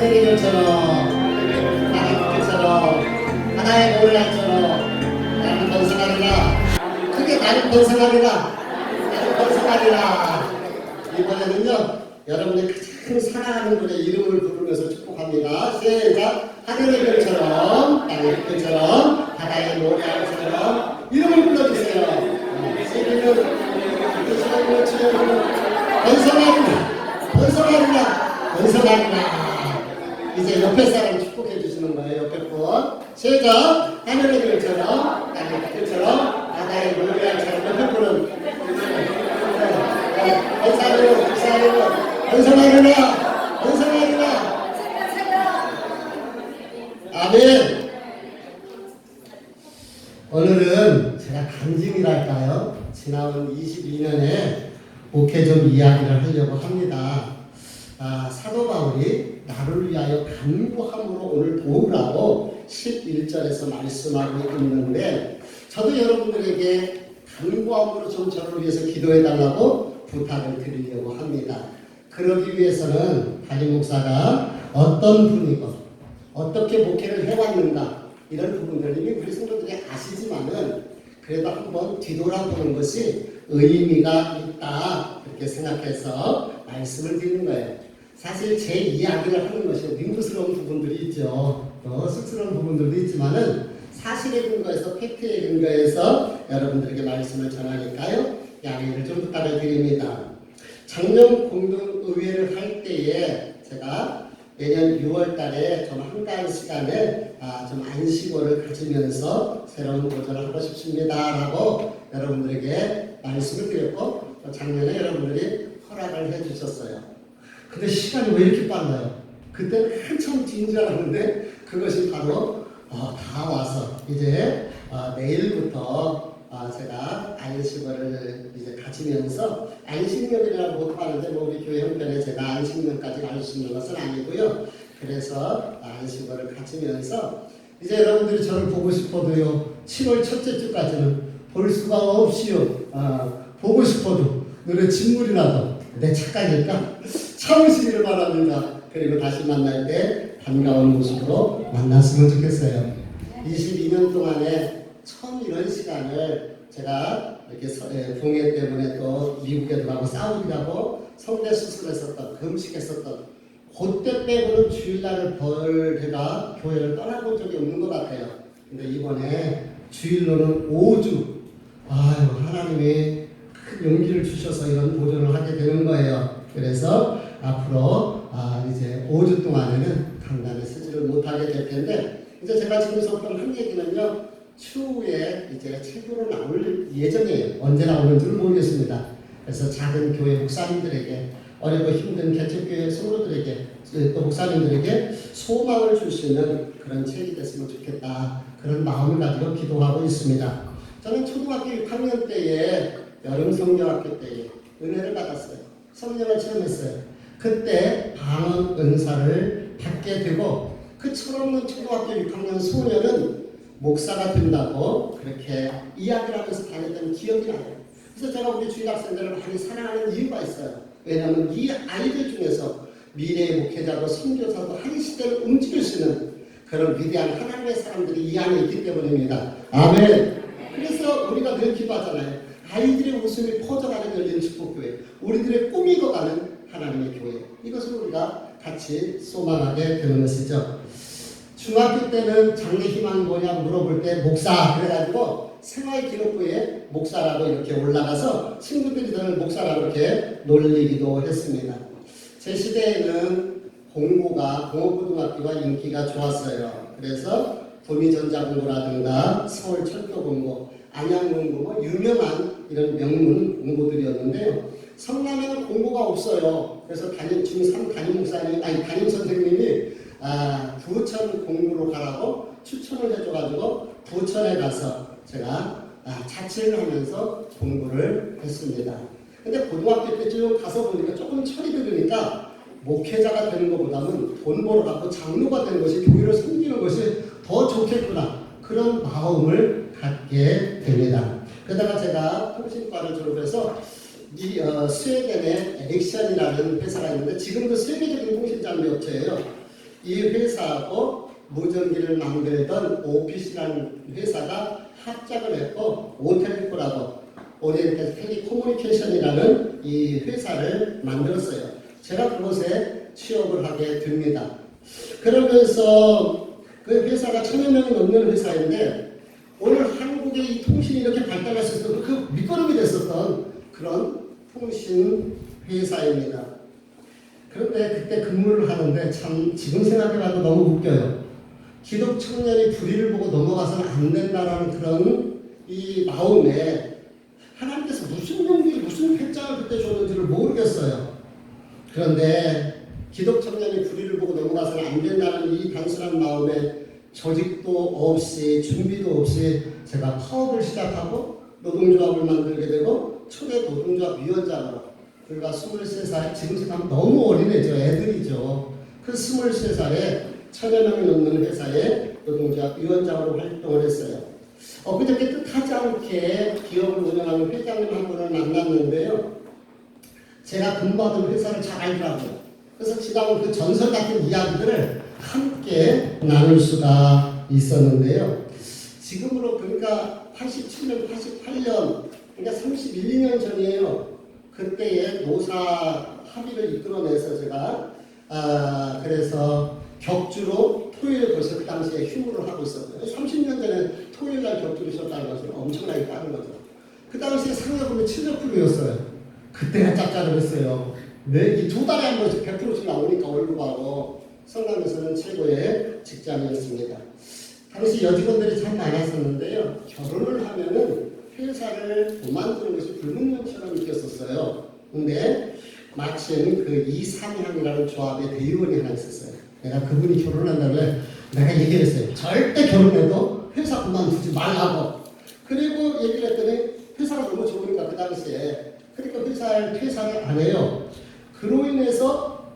하늘의 별처럼 나의 빛처럼 하나의 모래알처럼 나는 번성하리라. 크게 나는 번성하리라. 나는 번성하리라. 이번에는요 여러분의 가장 사랑하는 분의 이름을 부르면서 축복합니다. 시작. 하늘의 별처럼 나의 빛처럼 바다의 모래알처럼 이름을 불러주세요. 번성하리라. 번성하리라. 번성하리라. 이제 옆에 사람 축복해 주시는 거예요. 옆에 분. 시작. 하늘의 별처럼 나의 빛처럼 바다의 모래알처럼 옆에 분은 번성하리라. 번성하리라. 아멘. 오늘은 제가 간증이랄까요? 지난 22년에 목회 좀 이야기를 하려고 합니다. 사도 바울이 나를 위하여 간구함으로 오늘 도우라고 11절에서 말씀하고 있는데 저도 여러분들에게 간구함으로 좀 저를 위해서 기도해 달라고 부탁을 드리려고 합니다. 그러기 위해서는 담임 목사가 어떤 분이고 어떻게 목회를 해왔는가 이런 부분들 이미 우리 성도들이 아시지만은 그래도 한번 뒤돌아보는 것이 의미가 있다 그렇게 생각해서 말씀을 드리는 거예요. 사실 제 이야기를 하는 것이 민구스러운 부분들이 있죠. 또 쑥스러운 부분들도 있지만은 사실에 근거해서 팩트에 근거해서 여러분들에게 말씀을 전하니까요. 양해를 좀 부탁을 드립니다. 작년 공동의회를 할 때에 제가 내년 6월 달에 좀 한가한 시간에 좀 안식월을 가지면서 새로운 도전을 하고 싶습니다 라고 여러분들에게 말씀을 드렸고 작년에 여러분들이 허락을 해주셨어요. 근데 시간이 왜 이렇게 빨라요? 그때는 한참 뒤인 줄 알았는데 그것이 바로 다 와서 이제 내일부터 제가 안식월을 이제 가지면서 안식년이라고 보통 하는데 뭐 우리 교회 형편에 제가 안식년까지 갈 수 있는 것은 아니고요. 그래서 안식월을 가지면서 이제 여러분들이 저를 보고 싶어도요 7월 첫째 주까지는 볼 수가 없이요 보고 싶어도 눈에 진물이 나도 내 착각일까? 참으시기를 바랍니다. 그리고 다시 만날 때 반가운 모습으로 만났으면 좋겠어요. 22년 동안에 처음 이런 시간을 제가 이렇게 봉해 때문에 또 미국에도 가고 사우디라고 성대 수술했었던 금식했었던 그때 빼고는 주일날을 제가 교회를 떠나본 적이 없는 것 같아요. 근데 이번에 주일로는 5주 하나님이 큰 용기를 주셔서 이런 도전을 하게 되는 거예요. 그래서 앞으로 이제 5주 동안에는 강단에 서지를 못하게 될 텐데 이제 제가 지금부터 한 얘기는요. 추후에 이제 책으로 나올 예정이에요. 언제 나오는지는 모르겠습니다. 그래서 작은 교회 목사님들에게 어렵고 힘든 개척교회 성도들에게 또 목사님들에게 소망을 줄 수 있는 그런 책이 됐으면 좋겠다. 그런 마음을 가지고 기도하고 있습니다. 저는 초등학교 6학년 때에 여름 성령학교 때에 은혜를 받았어요. 성령을 체험했어요. 그때 방언 은사를 받게 되고 그 철없는 초등학교 6학년 소년은 목사가 된다고 그렇게 이야기를 하면서 다녔던 기억이 나요. 그래서 제가 우리 주일 학생들을 많이 사랑하는 이유가 있어요. 왜냐하면 이 아이들 중에서 미래의 목회자도 선교사도 한 시대를 움직일 수 있는 그런 위대한 하나님의 사람들이 이 안에 있기 때문입니다. 아멘. 그래서 우리가 늘 기도하잖아요. 아이들의 웃음이 퍼져가는 열린 축복교회, 우리들의 꿈이 걷어가는 하나님의 교회, 이것을 우리가 같이 소망하게 되는 것이죠. 중학교 때는 장래 희망이 뭐냐 물어볼 때 목사 그래가지고 생활기록부에 목사라고 이렇게 올라가서 친구들이 저를 목사라고 이렇게 놀리기도 했습니다. 제 시대에는 공고가 공업고등학교가 인기가 좋았어요. 그래서 도미전자공고라든가 서울철도공고, 안양공고 뭐 유명한 이런 명문 공고들이었는데요. 성남에는 공고가 없어요. 그래서 중3 담임 목사님 담임 선생님이 부천 공부로 가라고 추천을 해줘가지고 부천에 가서 제가 자취를 하면서 공부를 했습니다. 근데 고등학교 때쯤 가서 보니까 조금 철이 들으니까 목회자가 되는 것보다는 돈 벌어갖고 장로가 되는 것이 교회를 섬기는 것이 더 좋겠구나 그런 마음을 갖게 됩니다. 그러다가 제가 통신과를 졸업해서 스웨덴의 에릭션이라는 회사가 있는데 지금도 세계적인 통신장비 업체예요. 이 회사하고 무전기를 만들던 오피스라는 회사가 합작을 했고 오텔리코라고 오리엔탈 텔리코뮤니케이션이라는 이 회사를 만들었어요. 제가 그곳에 취업을 하게 됩니다. 그러면서 그 회사가 1000여 명이 넘는 회사인데 오늘 한국의 이 통신이 이렇게 발달했었던 그 밑거름이 됐었던 그런 통신 회사입니다. 그런데 그때 근무를 하는데 참 지금 생각해봐도 너무 웃겨요. 기독 청년이 불의를 보고 넘어가서는 안 된다라는 그런 이 마음에 하나님께서 무슨 용기, 무슨 배짱을 그때 줬는지를 모르겠어요. 그런데 기독 청년이 불의를 보고 넘어가서는 안 된다는 이 단순한 마음에 조직도 없이 준비도 없이 제가 파업을 시작하고 노동조합을 만들게 되고 초대 노동조합 위원장으로 불과 23살, 지금 생각하면 너무 어린애죠. 애들이죠. 그 23살에 1000여 명이 넘는 회사에 노동조합 위원장으로 활동을 했어요. 그저께 뜻하지 않게 기업을 운영하는 회장님 한 분을 만났는데요. 제가 근무하던 회사를 잘 알더라고요. 그래서 지나온 그 전설 같은 이야기들을 함께 나눌 수가 있었는데요. 지금으로 그러니까 87년, 88년, 그러니까 31, 2년 전이에요. 그때의 노사 합의를 이끌어내서 제가 그래서 격주로 토요일 벌써 그 당시에 휴무를 하고 있었고요. 30년 전에 토요일날 격주를 쉬었다는 것은 엄청나게 빠른 거죠. 그 당시에 상여금이 700%였어요. 그때가 짭짤했어요. 이 2달에 한 번씩 100%씩 나오니까 월급하고 성남에서는 최고의 직장이었습니다. 당시 여직원들이 참 많았었는데요. 결혼을 하면은 회사를 그만두는 것이 불문율처럼 느꼈었어요. 근데 마침 그 이삼향이라는 조합의 대의원이 하나 있었어요. 내가 그분이 결혼한다면 내가 얘기를 했어요. 절대 결혼해도 회사 그만두지 말라고. 그리고 얘기를 했더니 회사가 너무 좋으니까 그 당시에 그러니까 회사를 퇴사를 안 해요. 그로 인해서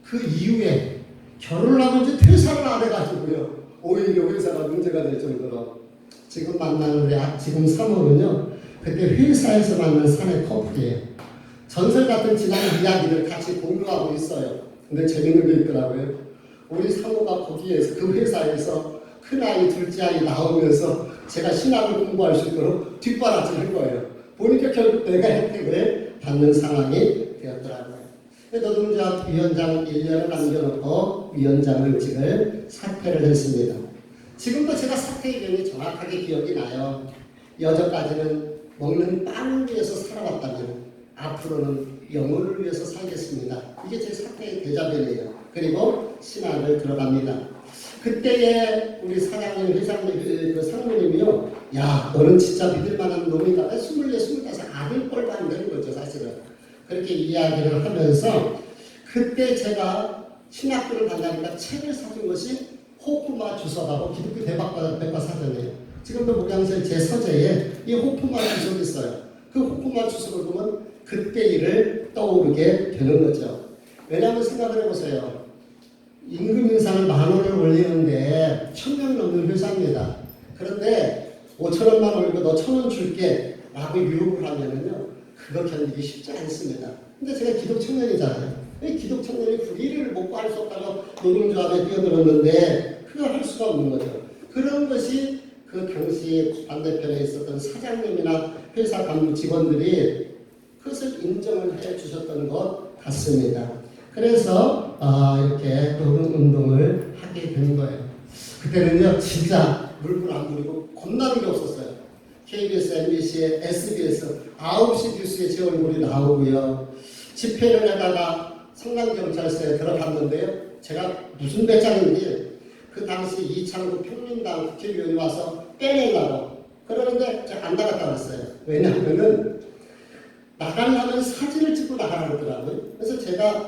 그 이후에 결혼을 하고 이제 퇴사를 안 해가지고요. 오히려 회사가 문제가 될 정도로 지금 만나는 우리 지금 3월은요. 그때 회사에서 만난 사내 커플이에요. 전설 같은 지난 이야기를 같이 공유하고 있어요. 근데 재밌는 게 있더라고요. 우리 사모가 거기에서 그 회사에서 큰아이 둘째 아이 나오면서 제가 신학을 공부할 수 있도록 뒷바라지를 한 거예요. 보니까 결국 내가 혜택을 받는 상황이 되었더라고요. 노동조합 위원장 1년을 남겨놓고 위원장직을 사퇴를 했습니다. 지금도 제가 사퇴의 경위 정확하게 기억이 나요. 여전까지는 먹는 빵을 위해서 살아왔다면 앞으로는 영혼을 위해서 살겠습니다. 이게 제 사퇴의 대자변이에요. 그리고 신학을 들어갑니다. 그때의 우리 사장님, 회장님, 그 상무님이요. 야, 너는 진짜 믿을 만한 놈이다. 24, 25 아들 꼴도 안 되는 거죠, 사실은. 그렇게 이야기를 하면서 그때 제가 신학교를 간다니까 책을 사준 것이 호프마 주석하고 기독교 대박과 사전이에요. 지금도 목양실 제 서재에 이 호프마 주석이 있어요. 그 호프마 주석을 보면 그때 일을 떠오르게 되는 거죠. 왜냐하면 생각을 해보세요. 임금 인상을 10,000원을 올리는데 1000명 넘는 회사입니다. 그런데 5,000원만 올리고 너 1,000원 줄게 라고 유혹을 하면은요. 그거 견디기 쉽지 않습니다. 근데 제가 기독 청년이잖아요. 기독 청년이 불의를 먹고 할 수 없다고 노동조합에 뛰어들었는데 그걸 할 수가 없는 거죠. 그런 것이 그 당시 반대편에 있었던 사장님이나 회사 간부 직원들이 그것을 인정을 해 주셨던 것 같습니다. 그래서 이렇게 노동운동을 하게 된 거예요. 그때는요 진짜 물불 안 부리고 겁나는 게 없었어요. KBS, MBC, SBS 9시 뉴스에 제 얼굴이 나오고요. 집회를 하다가 성남경찰서에 들어갔는데요. 제가 무슨 배짱인지 그 당시 이창구 평민당 국회의원이 와서 빼내려고 그러는데 제가 안 나갔다 그랬어요. 왜냐하면은 나가려면 사진을 찍고 나가라 그러더라고요. 그래서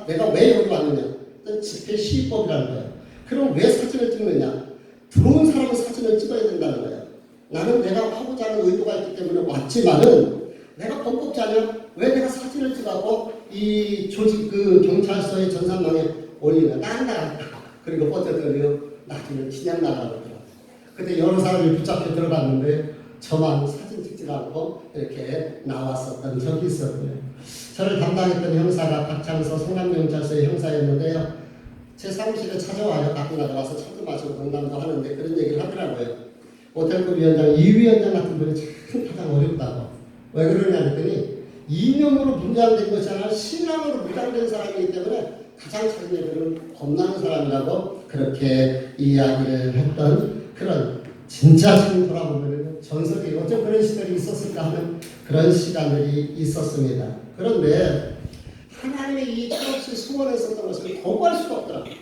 내가 왜 여기 왔느냐? 집회 시위법이라는 거예요. 그럼 왜 사진을 찍느냐? 들어온 사람은 사진을 찍어야 된다는 거예요. 나는 내가 하고자 하는 의도가 있기 때문에 왔지만은 내가 범법자냐? 왜 내가 사진을 찍어갖고 이 조직 그 경찰서의 전산망에 올리냐? 난 나간다. 그리고 버텼더니요. 나중에 그냥 나가더라고요. 그때 여러 사람이 붙잡혀 들어갔는데 저만 사진 찍지 않고 이렇게 나왔었던 적이 있었고요. 저를 담당했던 형사가 박창서 성남경찰서의 형사였는데요. 제 사무실에 찾아와요. 가끔 가져와서 차도 마시고 농담도 하는데 그런 얘기를 하더라고요. 오텔급 위원장, 이 위원장 같은 분이 참 가장 어렵다고. 왜 그러냐 했더니 이념으로 무장된 것이 아니라 신앙으로 무장된 사람이기 때문에 가장 자기네들은 겁나는 사람이라고 그렇게 이야기를 했던 그런 진짜 지금 돌아보면 전설이 어쩜 그런 시절이 있었을까 하는 그런 시간들이 있었습니다. 그런데 하나님의 이 철없이 소원했었던 것을 거부할 수가 없더라고요.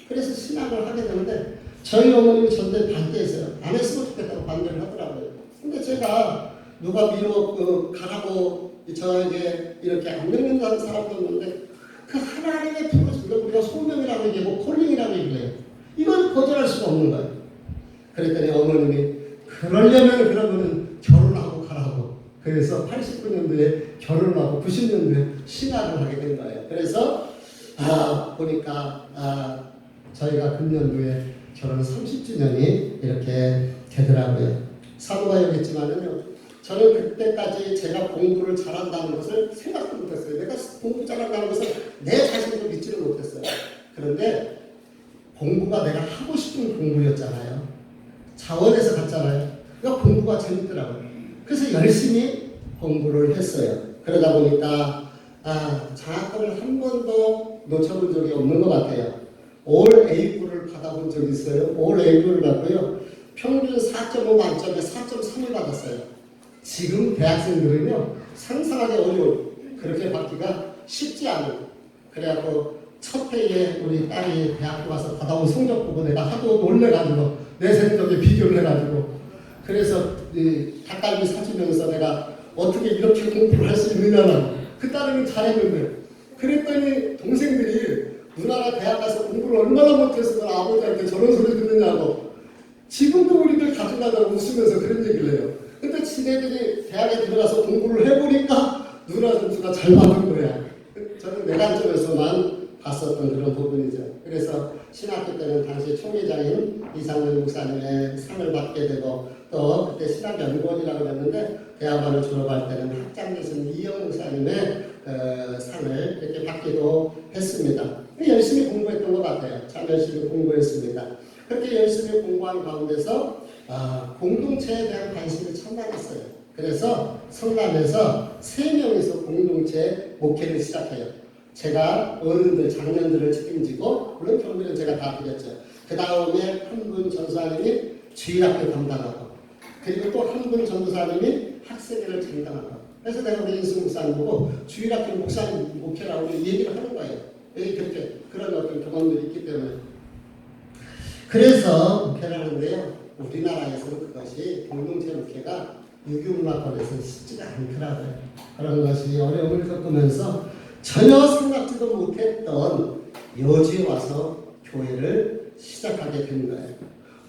그래서 신앙을 하게 되는데 저희 어머님이 전대 반대했어요. 안 했으면 좋겠다고 반대를 하더라고요. 근데 제가 누가 가라고 저에게 이렇게 안 믿는다는 사람도 없는데 그 하나님의 부르심을 우리가 소명이라고 얘기하고 콜링이라고 얘기해요. 이건 거절할 수가 없는 거예요. 그랬더니 어머님이 그러면은 결혼하고 가라고. 그래서 89년도에 결혼하고 90년도에 신학을 하게 된 거예요. 그래서 보니까 저희가 금년도에 결혼 30주년이 이렇게 되더라고요. 사도가 여기 있지만은요. 저는 그때까지 제가 공부를 잘한다는 것을 생각도 못했어요. 내가 공부 잘한다는 것을 내 자신도 믿지를 못했어요. 그런데 공부가 내가 하고 싶은 공부였잖아요. 자원에서 갔잖아요. 그러니까 공부가 재밌더라고요. 그래서 열심히 공부를 했어요. 그러다 보니까 장학금을 한 번도 놓쳐본 적이 없는 것 같아요. 올 A부를 받아본 적이 있어요. 올 A부를 받고요. 평균 4.5 만점에 4.3을 받았어요. 지금 대학생들은요. 상상하기 어려운 그렇게 받기가 쉽지 않은 그래갖고 첫 해에 우리 딸이 대학교 가서 받아온 성적 보고 내가 하도 놀래가지고 내 성적에 비교를 해가지고 그래서 닭갈비 사주면서 내가 어떻게 이렇게 공부를 할 수 있느냐고 그 딸은 잘했는데 그랬더니 동생들이 누나가 대학 가서 공부를 얼마나 못했으면 아버지한테 저런 소리 듣느냐고 지금도 우리들 가져가다가 웃으면서 그런 얘기를 해요. 근데 지네들이 대학에 들어가서 공부를 해보니까 누나 점수가 잘 맞은 거야. 저는 내 관점에서만 봤었던 그런 부분이죠. 그래서 신학교 때는 당시 총회장인 이상문 목사님의 상을 받게 되고 또 그때 신학연구원이라고 했는데 대학원을 졸업할 때는 학장되신 이영 목사님의 상을 이렇게 받기도 했습니다. 열심히 공부했던 것 같아요. 참 열심히 공부했습니다. 그렇게 열심히 공부한 가운데서 공동체에 대한 관심이 참 많았어요. 그래서 성남에서 3명이서 공동체 목회를 시작해요. 제가 어른들, 장년들을 책임지고 물론 경비는 제가 다 드렸죠. 그 다음에 한 분 전도사님이 주일학교 담당하고 그리고 또 한 분 전도사님이 학생회를 담당하고 그래서 내가 우리 인수 목사님 보고 주일학교 목사님 목회라고 얘기를 하는 거예요. 그렇게 그런 어떤 경험들이 있기 때문에 그래서 목회를 하는데요. 우리나라에서는 그것이 공동체 목회가 유교문화권에서 쉽지가 않더라고요. 그런 것이 어려움을 겪으면서 전혀 생각지도 못했던 여주에 와서 교회를 시작하게 된 거예요.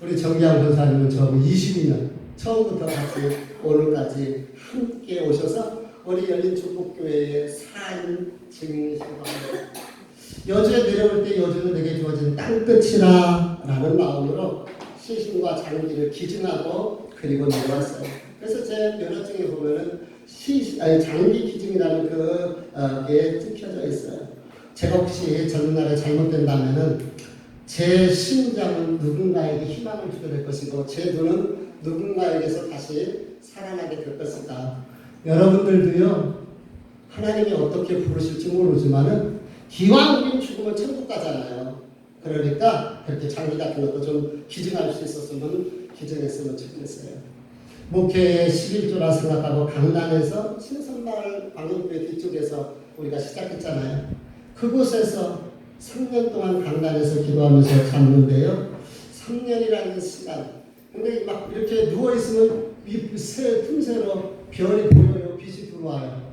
우리 정기양 권사님은 저하고 22년 처음부터 같이 오늘까지 함께 오셔서 우리 열린축복교회의 4인 증인이시고 여주에 내려올 때 여주는 내게 주어진 땅끝이라 라는 마음으로 시신과 장기를 기증하고 그리고 내려왔어요. 그래서 제 면허증에 보면은 장기 기증이라는 그게 찍혀져 있어요. 제가 혹시 젊은 날에 잘못된다면은 제 심장은 누군가에게 희망을 주게 될 것이고 제 눈은 누군가에게서 다시 살아나게 될 것이다. 여러분들도요. 하나님이 어떻게 부르실지 모르지만은 기왕 우린 죽으면 천국 가잖아요. 그러니까 그렇게 장기 같은 것도 좀 기증할 수 있었으면 기증했으면 좋겠어요. 목회의 11조라 생각하고 강단에서 신선마을 광역교회 뒤쪽에서 우리가 시작했잖아요. 그곳에서 3년 동안 강단에서 기도하면서 잤는데요. 3년이라는 시간. 근데 막 이렇게 누워있으면 새 틈새로 별이 보여요. 빛이 들어와요.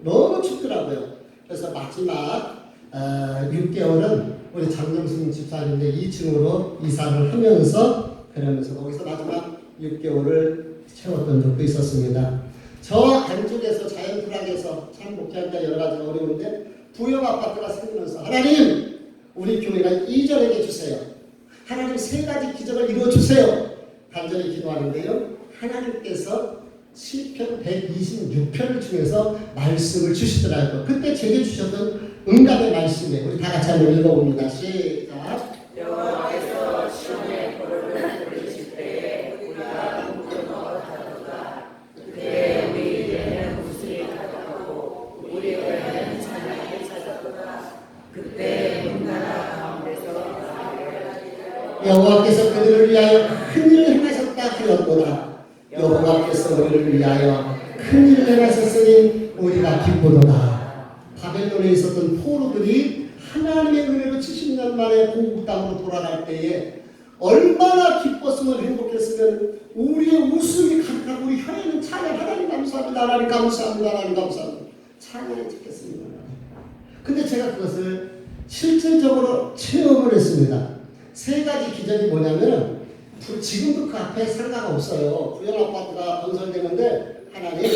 너무 춥더라고요. 그래서 마지막 6개월은 우리 장정승 집사님의 2층으로 이사를 하면서 그러면서 거기서 마지막 6개월을 채웠던 적도 있었습니다. 저 안쪽에서 자연불학에서 참 목회하기가 여러 가지 어려운데 부영 아파트가 생기면서 하나님 우리 교회가 이전에게 주세요. 하나님 3가지 기적을 이루어 주세요. 간절히 기도하는데요. 하나님께서 시편 126편을 중에서 말씀을 주시더라고요. 그때 제게 주셨던 응답의 말씀에 우리 다 같이 한번 읽어봅니다. 시작. 여호와께서 시온의 거룩을 부르실 때에 우리가 공중어 다도다. 그때 우리 입에는 웃음이 가득하고 우리 혀에는 찬양이 찾았도다. 그때 온 나라 가운데서 나아가리라. 여호와께서 그들을 위하여 큰일을 행하셨다 하였도다. 여호와께서 우리를 위하여 큰일을 행하셨으니 우리가 기쁘도다. 바벨론에 있었던 포로들이 하나님의 은혜로 70년 만에 고국 땅으로 돌아갈 때에 얼마나 기뻤으면 행복했으면 우리의 웃음이 가득하고 우리 혀에는 찬양 하나님 감사합니다 하나님 감사합니다 하나님 감사합니다 찬양이 찍겠습니다. 근데 제가 그것을 실질적으로 체험을 했습니다. 세 가지 기적이 뭐냐면 지금도 그 앞에 상가가 없어요. 구형 아파트가 건설되는데 하나님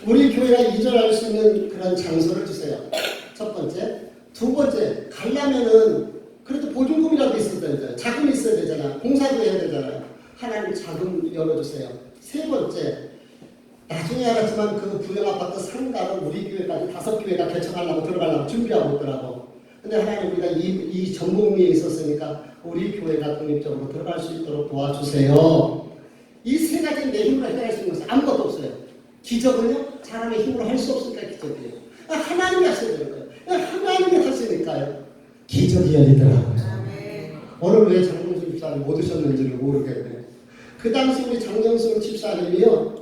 우리 교회가 이전할 수 있는 그런 장소를 주세요. 첫 번째. 두 번째, 가려면은 그래도 보증금이라도 있어야 되잖아요. 자금이 있어야 되잖아요. 공사도 해야 되잖아요. 하나님 자금 열어주세요. 세 번째, 나중에 알았지만 그 구형 아파트 상가를 우리 교회까지 5교회가 개척하려고 들어가려고 준비하고 있더라고. 근데 하나님 우리가 이 전공리에 있었으니까 우리 교회가 독립적으로 들어갈 수 있도록 도와주세요. 이 세 가지는 내 힘으로 해결할 수 있는 것은 아무것도 없어요. 기적은요, 사람의 힘으로 할 수 없으니까 기적이에요. 하나님이 하셔야 되는 거예요. 하나님이 하시니까요. 기적이 열리더라고요. 오늘 왜 장정수 집사님 못 오셨는지를 모르겠네요. 그 당시 우리 장정수 집사님이요,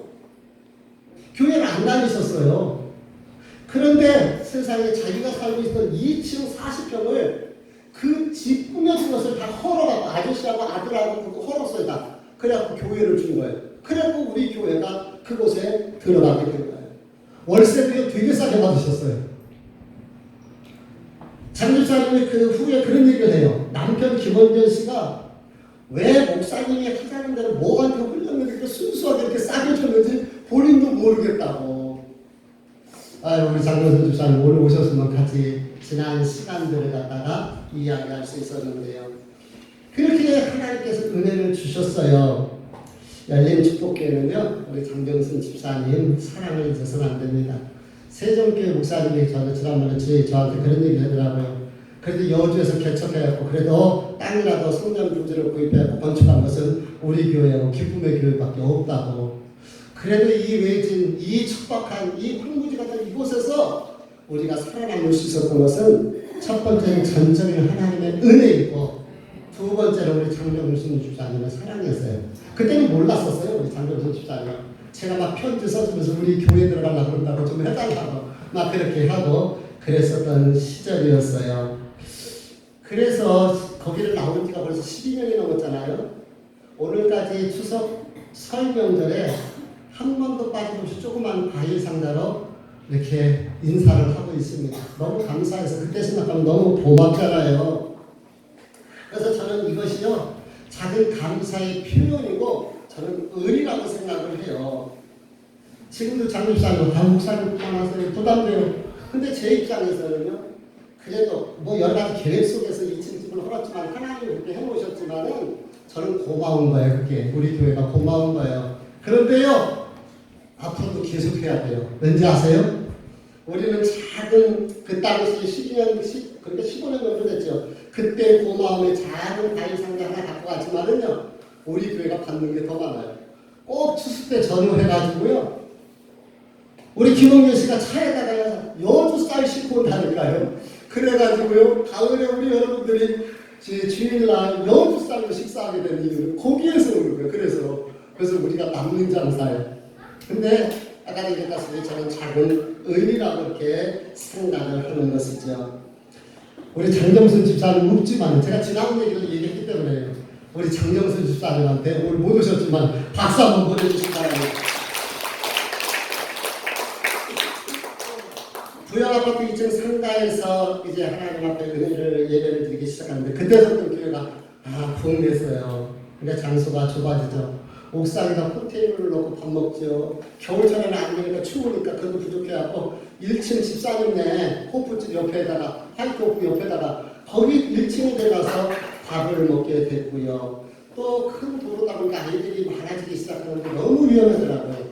교회를 안 다니셨어요. 그런데 세상에 자기가 살고 있던 2층 40평을 그 집 꾸며준 것을 다 헐어가고 아저씨하고 아들하고 그거 헐었어요 다. 그래갖고 교회를 준 거예요. 그래갖고 우리 교회가 그곳에 들어가게 된 거예요. 월세비가 되게 싸게 받으셨어요. 장집사님이 그 후에 그런 얘기를 해요. 남편 김원전 씨가 왜 목사님이 하자는 대로 뭐한테 흘렸는지 이렇게 순수하게 이렇게 싸게 줬는지 본인도 모르겠다고. 아유, 우리 장정선 집사님 오늘 오셨으면 같이 지난 시간들을 갖다가 이야기할 수 있었는데요. 그렇게 하나님께서 은혜를 주셨어요. 열린 축복교회는요, 우리 장정선 집사님 사랑을 잊어서는 안 됩니다. 세종교회 목사님이 지난번에 저한테 그런 얘기를 하더라고요. 그래도 여주에서 개척해갖고 그래도 땅이라도 성전 부지를 구입해갖고 건축한 것은 우리 교회하고 기쁨의 교회밖에 없다고. 그래도 이 외진, 이 척박한, 이 황무지 같은 이곳에서 우리가 살아남을 수 있었던 것은 첫 번째는 전적인 하나님의 은혜이고 두 번째로 우리 장정순 집사님의 사랑이었어요. 그때는 몰랐었어요. 우리 장정순 집사님. 제가 막 편지 써주면서 우리 교회 들어가려고 그런다고 좀 해달라고 막 그렇게 하고 그랬었던 시절이었어요. 그래서 거기를 나온 지가 벌써 12년이 넘었잖아요. 오늘까지 추석 설 명절에 한 번도 빠짐없이 조그만 과일 상자로 이렇게 인사를 하고 있습니다. 너무 감사해서 그때 생각하면 너무 고맙잖아요. 그래서 저는 이것이요, 작은 감사의 표현이고 저는 은이라고 생각을 해요. 지금도 장립사님, 목사님 그만하세요. 부담돼요. 근데 제 입장에서는요, 그래도 뭐 여러 가지 계획 속에서 2층 집을 헐었지만 하나님이 그렇게 해놓으셨지만은 저는 고마운 거예요. 그게 우리 교회가 고마운 거예요. 그런데요, 앞으로도 계속해야 돼요. 왠지 아세요? 우리는 작은 그 당시 12년, 그러니까 15년 정도 됐죠. 그때 고마움에 작은 과일 상자 하나 갖고 갔지만은요, 우리 교회가 받는 게 더 많아요. 꼭 추수 때 전후해가지고요, 우리 김홍균 씨가 차에다가 여주 쌀 싣고 온다니까요. 그래가지고요, 가을에 우리 여러분들이 주일날 여주 쌀로 식사하게 된 이유는 거기에서 오는 거예요. 그래서 우리가 남는 장사예요. 근데 아까 얘기했다시피 저는 작은 의미라고 이렇게 생각을 하는 것이죠. 우리 장정순 집사님 웃지만 제가 지난 얘기를 얘기했기 때문에 우리 장정순 집사님한테 오늘 못 오셨지만 박수 한번 보내주시기 바랍니다. 부양아파트 2층 상가에서 이제 하나님 앞에 은혜를 예배를 드리기 시작하는데 그때부터 교회가 부흥됐어요. 근데 장소가 좁아지죠. 옥상에다 포테이블을 넣고 밥 먹죠. 겨울철에는 안 되니까 추우니까 그것도 부족해갖고 1층 집사님네 호프집 옆에다가 화이트 호프 옆에다가 거기 1층에 들어가서 밥을 먹게 됐고요. 또 큰 도로다 보니까 아이들이 많아지기 시작하는데 너무 위험하더라고요.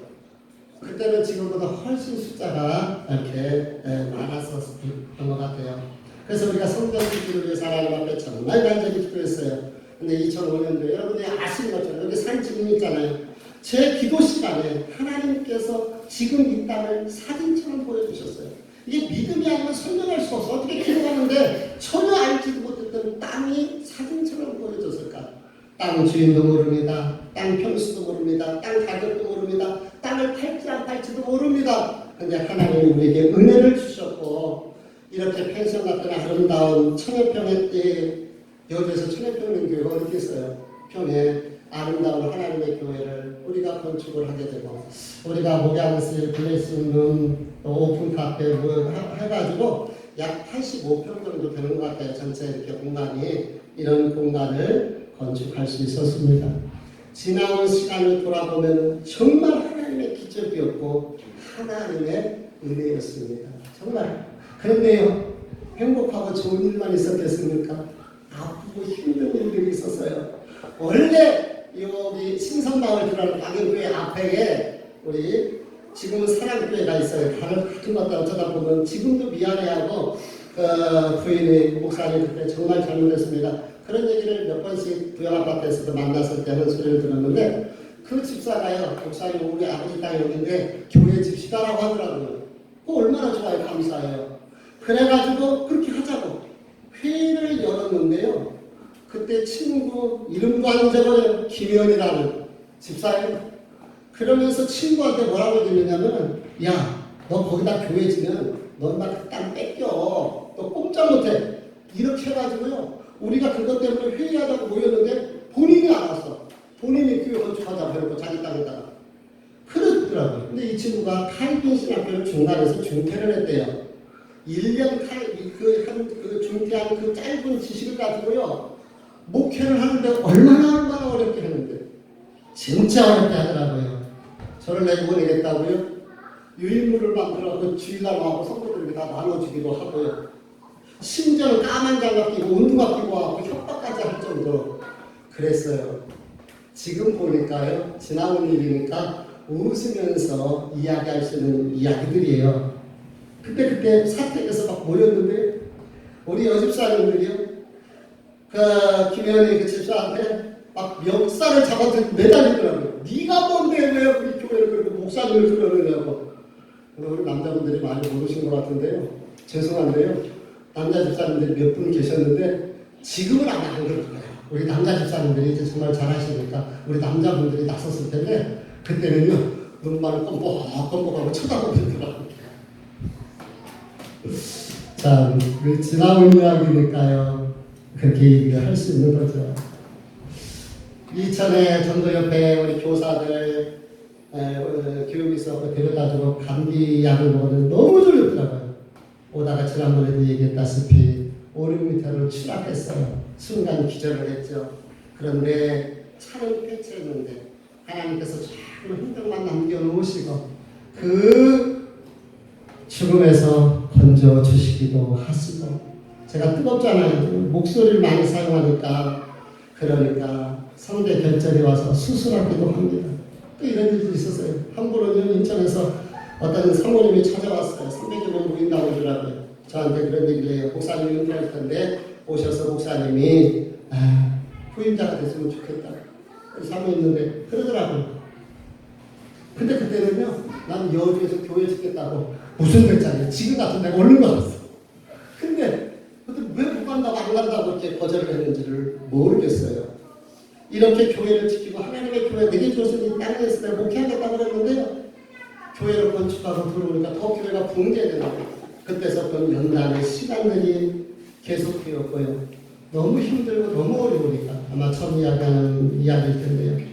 그때는 지금보다 훨씬 숫자가 이렇게 많았었던 것 같아요. 그래서 우리가 성전 짓기를 위해서 하나님 앞에 정말 간절히 기도했어요. 근데 2005년도에 여러분이 아시는 것처럼 여기 산 지금 있잖아요. 제 기도 시간에 하나님께서 지금 이 땅을 사진처럼 보여주셨어요. 이게 믿음이 아니면 설명할 수 없어. 어떻게 기도하는데 전혀 알지도 못했던 땅이 사진처럼 보여졌을까? 땅 주인도 모릅니다. 땅 평수도 모릅니다. 땅 가격도 모릅니다. 땅을 팔지 안 팔지도 모릅니다. 근데 하나님이 우리에게 은혜를 주셨고 이렇게 펜션 같은 아름다운 천여평의 여기에서 천여평인 교회가 어디 있어요? 평에 아름다운 하나님의 교회를 우리가 건축을 하게 되고 우리가 목양실 블레싱룸 오픈 카페 뭐 해가지고 약 85평 정도 되는 것 같아요. 전체 이렇게 공간이 이런 공간을 건축할 수 있었습니다. 지나온 시간을 돌아보면 정말 하나님의 기적이었고 하나님의 은혜였습니다. 정말. 그런데요, 행복하고 좋은 일만 있었겠습니까? 아프고 힘든 일들이 있었어요. 원래 여기 신선마을 들어가는 강인교회 앞에 우리 지금은 사랑교회가 있어요. 같은 것 같다 쳐다보면 지금도 미안해하고 부인이 목사님 그때 정말 잘못했습니다. 그런 얘기를 몇 번씩 부영아파트에서도 만났을 때는 소리를 들었는데 그 집사가요. 목사님 우리 아버지 땅이 여기인데 교회 집시다라고 하더라고요. 그거 얼마나 좋아요. 감사해요. 그래가지고 그렇게 하자고 회의를 열었는데요. 그때 친구 이름도 안 잊어버려요. 김현이라는 집사예요. 그러면서 친구한테 뭐라고 얘기했냐면 야, 너 거기다 교회 지면 넌 나 그 땅 뺏겨. 너 꼼짝 못해. 이렇게 해가지고요. 우리가 그것 때문에 회의하자고 모였는데 본인이 안 왔어. 본인이 교회 건축하자고 해놓고 자기 땅에다가. 그러더라고요. 근데 이 친구가 칼빈 신학교를 중단해서 중퇴를 했대요. 1년 그 중퇴한 그 짧은 지식을 가지고요. 목회를 하는데 얼마나 어렵게 했는데. 진짜 어렵게 하더라고요. 저를 내고 보내겠다고요. 유인물을 만들어서 주일날 와서 성도들에게 다 나눠주기도 하고요. 심지어는 까만 장갑 끼고 운동화 끼고 하고 협박까지 할 정도로 그랬어요. 지금 보니까요. 지나온 일이니까 웃으면서 이야기할 수 있는 이야기들이에요. 그때 사택에서 막 모였는데 우리 여집사님들이요. 그 김현희 그 집사한테 막 멱살을 잡아서 매달리더라고요. 네가 뭔데 왜 우리 교회를 그렇게 목사님을 그러느냐고. 우리 남자분들이 많이 모르신 것 같은데요. 죄송한데요. 남자 집사님들이 몇 분 계셨는데 지금은 아마 안 그럴 거예요. 우리 남자 집사님들이 이제 정말 잘하시니까 우리 남자분들이 나섰을 텐데 그때는요. 눈만을 껌뻑껌뻑하고 쳐다보더라고요. 자, 그 지나온 이야기니까요. 그렇게 얘기를 할 수 있는 거죠. 이천에 전도협회 우리 교사들 교육에서 데려다주고 감기약을 먹었는데 너무 졸렸더라고요. 오다가 지난번에도 얘기했다시피 5, 6m를 추락했어요. 순간 기절을 했죠. 그런데 차는 폐차했는데 하나님께서 정말 흔적만 남겨놓으시고 그 죽음에서 건져주시기도 하시고 제가 뜨겁잖아요. 목소리를 많이 사용하니까 그러니까 성대 결절이 와서 수술하기도 합니다. 또 이런 일도 있었어요. 한 분은 인천에서 어떤 사모님이 찾아왔어요. 300여 모인다고 그러더라고요. 저한테 그런 얘기를 해요. 목사님이 은퇴할 텐데 오셔서 목사님이 후임자가 됐으면 좋겠다. 사모있는데 그러더라고요. 근데 그때는요. 난 여주에서 교회 짓겠다고 무슨 백자리야. 지금 같은 데가 얼른 가봤어. 근데 왜 못 간다고 안 간다고 이렇게 거절을 했는지를 모르겠어요. 이렇게 교회를 지키고 하나님의 교회 내게 주었으니 땅에 있을 때 목회하겠다고 그랬는데요. 교회를 건축하고 들어오니까 더 교회가 붕괴되는 거예요. 그때서부터 연단의 시간들이 계속되었고요. 너무 힘들고 너무 어려우니까 아마 처음 이야기하는 이야기일 텐데요.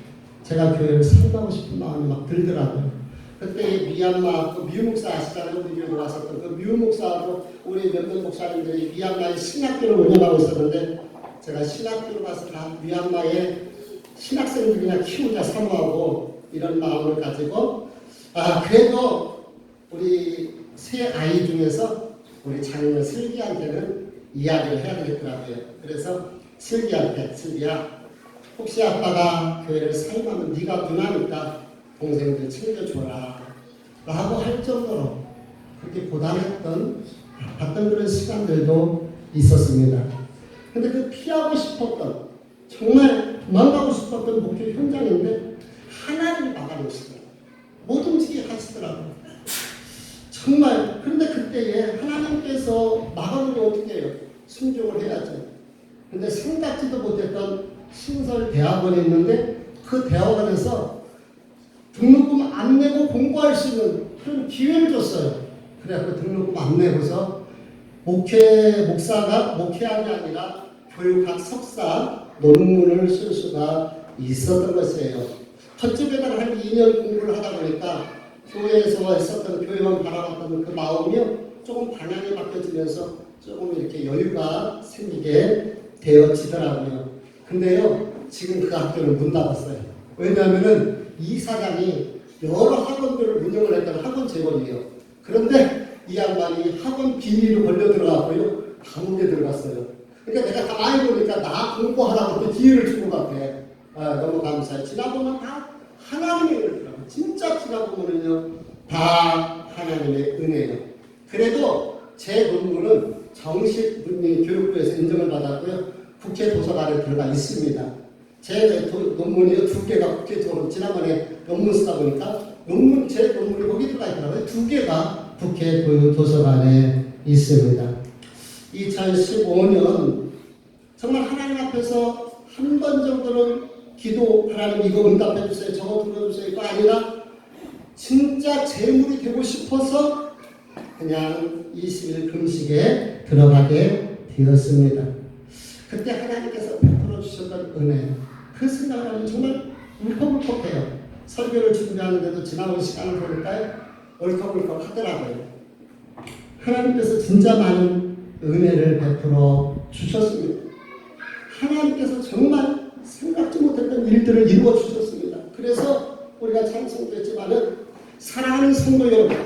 제가 교회를 살고 싶은 마음이 막 들더라고요. 그때 미얀마 그 뮤목사 아시잖아요. 우리 교회에 왔었던 그 뮤목사하고 우리 몇몇 목사님들이 미얀마의 신학교를 운영하고 있었는데 제가 신학교를 가서 다 미얀마의 신학생들이나 키우자 사모하고 이런 마음을 가지고 그래도 우리 세 아이 중에서 우리 장녀 슬기한테는 이야기를 해야 되겠더라고요. 그래서 슬기한테 슬기야 혹시 아빠가 교회를 사임하면 네가 누나니까 동생들 챙겨줘라. 라고 할 정도로 그렇게 고단했던 봤던 그런 시간들도 있었습니다. 근데 그 피하고 싶었던 정말 도망가고 싶었던 목표 현장인데 하나님이 막아놓으시더라고요. 못 움직이게 하시더라고요. 정말. 그런데 그때에 하나님께서 막아놓으면 어떻게 해요? 순종을 해야죠. 근데 생각지도 못했던 신설 대학원에 있는데 그 대학원에서 등록금 안 내고 공부할 수 있는 그런 기회를 줬어요. 그래서 등록금 안 내고서 목사가 목회학이 아니라 교육학 석사 논문을 쓸 수가 있었던 것이에요. 첫집에다가 한 2년 공부를 하다 보니까 교회에서 있었던 교회만 바라봤던 그 마음이요 조금 방향이 바뀌어지면서 조금 이렇게 여유가 생기게 되어지더라고요. 근데요 지금 그 학교는 문 닫았어요. 왜냐하면은 이 사장이 여러 학원들을 운영을 했던 학원 직원이에요. 그런데 이 양반이 학원 비리로 걸려 들어갔고요 감옥에 들어갔어요. 그러니까 내가 가만히 보니까 나 공부하라고 또 기회를 준 것 같아. 너무 감사해. 지나보면 다 하나님의 은혜더라고요. 진짜 지나보면은요 다 하나님의 은혜예요. 그래도 제 논문은 정식 교육부에서 인정을 받았고요. 국회 도서관에 들어가 있습니다. 제 논문이요 2개가 국회 도서관 지난번에 논문 쓰다 보니까 제 논문이 거기 들어가 있더라고요. 2개가 국회 도서관에 있습니다. 2015년 정말 하나님 앞에서 한 번 정도는 기도 하나님 이거 응답해 주세요. 저거 들어주세요. 이거 아니라 진짜 재물이 되고 싶어서 그냥 20일 금식에 들어가게 되었습니다. 그때 하나님께서 베풀어 주셨던 은혜 그 생각을 하면 정말 울컥울컥해요. 설교를 준비하는데도 지나온 시간을 보니까 울컥울컥 하더라고요. 하나님께서 진짜 많은 은혜를 베풀어 주셨습니다. 하나님께서 정말 생각지 못했던 일들을 이루어 주셨습니다. 그래서 우리가 찬송도 했지만은 사랑하는 성도 여러분,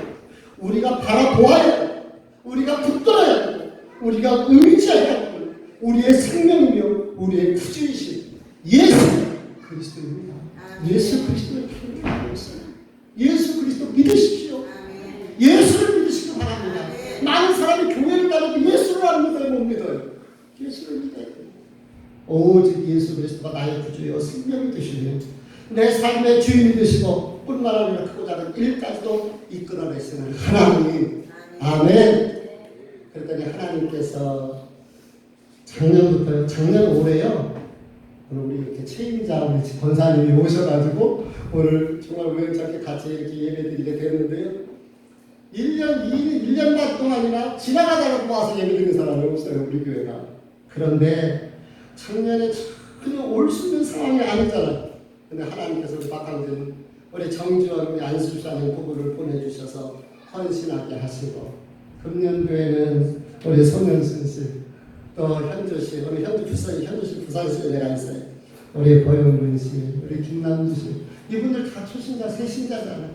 우리가 바라보아야 되고, 우리가 붙들어야 되고, 우리가 의지해야 되고, 우리의 생명이며 우리의 구주이신 예수 그리스도입니다. 예수 그리스도를 믿으십시오. 예수 그리스도 믿으십시오. 예수를 믿으시기 바랍니다. 많은 사람이 교회를 다니고 예수를 안 믿어요. 못 믿어요. 예수를 믿어야 돼요. 오직 예수 그리스도가 나의 구주여 생명이 되시며 내 삶의 주인이 되시고 뿐만 아니라 크고 작은 일까지도 이끌어내시는 하나님. 아멘. 그랬더니 하나님께서 작년 올해요. 우리 이렇게 책임자 우리 권사님이 오셔가지고 오늘 정말 우연찮게 같이 이렇게 예배드리게 되는데요. 1년 반 동안이나 지나가다가 와서 예배드리는 사람이 없어요. 우리 교회가. 그런데 작년에 전혀 올 수 있는 상황이 아니잖아요. 근데 하나님께서 우리 박강진 우리 정주원 우리 안수사님 부부를 보내주셔서 헌신하게 하시고 금년도에는 우리 송영순 씨 또 현주 씨 우리 현주 씨 부산시에 내가 있어요. 우리 고영문 씨 우리 김남주 씨 이분들 다 초신자 새신자잖아요.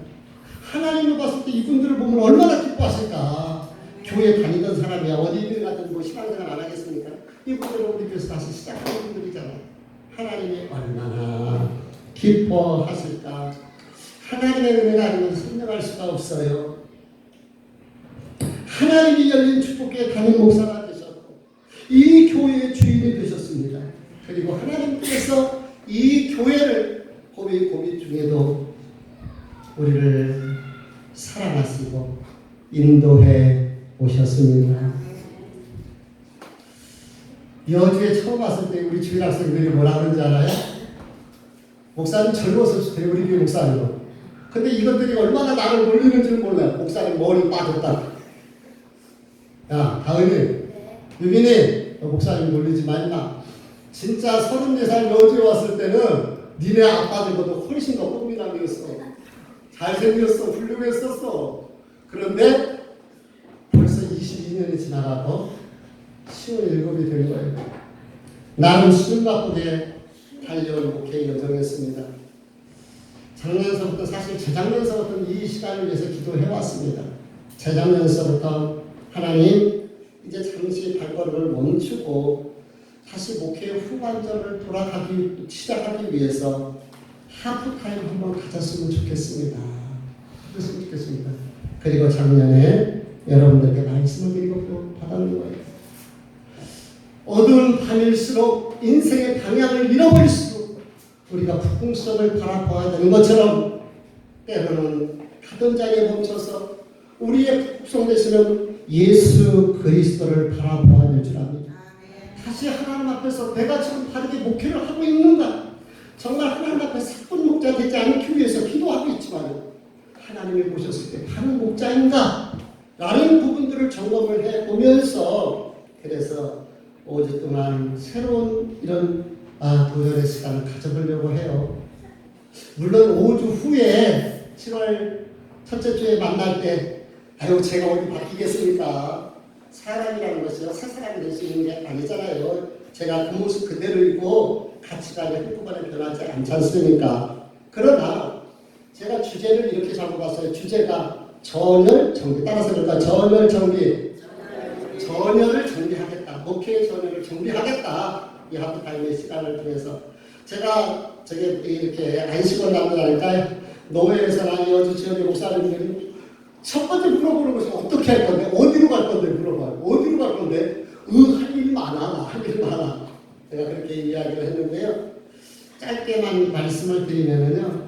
하나님을 봤을 때 이분들을 보면 얼마나 기뻐하실까. 교회 다니던 사람이야 어디든 가든 뭐 신앙생활 안 하겠습니까? 이분들은 우리 교회에서 다시 시작하는 분들이잖아요. 하나님이 얼마나 기뻐하실까. 하나님의 은혜가 아니면 설명할 수가 없어요. 하나님이 열린 축복교회 담임 목사가 되셨고 이 교회의 주인이 되셨습니다. 그리고 하나님께서 이 교회를 고비 중에도 우리를 사랑하시고 인도해 오셨습니다. 여주에 처음 왔을 때 우리 주일 학생들이 뭐라 그런지 알아요? 목사님 젊었을 때 우리 교회 목사님도. 근데 이것들이 얼마나 나를 놀리는 줄 몰라요. 목사님 머리 빠졌다. 야 다은이 유빈이 목사님 놀리지 말마. 진짜 34살 여주에 왔을 때는 니네 아빠들보다 훨씬 더 꽃미남이었어. 잘생겼어. 훌륭했었어. 그런데 벌써 22년이 지나가고 27이 된 거예요. 나는 수준 바꾸게 달려온 목회 여정이었습니다. 작년서부터 사실 재작년서부터 이 시간을 위해서 기도해왔습니다. 재작년서부터 하나님 이제 잠시 발걸음을 멈추고 다시 목회 후반전을 시작하기 위해서 하프타임 한번 가졌으면 좋겠습니다. 받으시면 좋겠습니다. 그리고 작년에 여러분들께 말씀을 읽었고 받았는 거예요. 어두운 밤일수록 인생의 방향을 잃어버릴수록 우리가 북풍성을 바라보아야 되는 것처럼 때로는 가던 자리에 멈춰서 우리의 북풍성 되시는 예수 그리스도를 바라보아야 될 줄 압니다. 다시 하나님 앞에서 내가 지금 바르게 목회를 하고 있는가? 정말 하나님 앞에 사뿐 목자 되지 않기 위해서 기도하고 있지만 하나님이 보셨을 때 바른 목자인가? 라는 부분들을 점검을 해보면서 그래서 5주 동안 새로운 이런 도전의 시간을 가져보려고 해요. 물론 5주 후에 7월 첫째 주에 만날 때 아유 제가 어디 바뀌겠습니까? 사람이라는 것이요 새 사람이 될 수 있는 게 아니잖아요. 제가 그 모습 그대로 있고 가치관이 한꺼번에 변하지 않지 않습니까? 그러나 제가 주제를 이렇게 잡아봤어요. 주제가 전열 정비. 따라서 그러니까 전열 정비. 전열을 정비하겠다. 목회의 전열을 정비하겠다. 이 하프타임의 시간을 통해서 제가 저게 이렇게 안식을 나누니까 노예에서나 여주 지역의 목사님들이 첫 번째 물어보는 것이 어떻게 할 건데 어디로 갈 건데 물어봐요. 어디로 갈 건데 할 일이 많아. 할 일이 많아. 제가 그렇게 이야기를 했는데요. 짧게만 말씀을 드리면은요.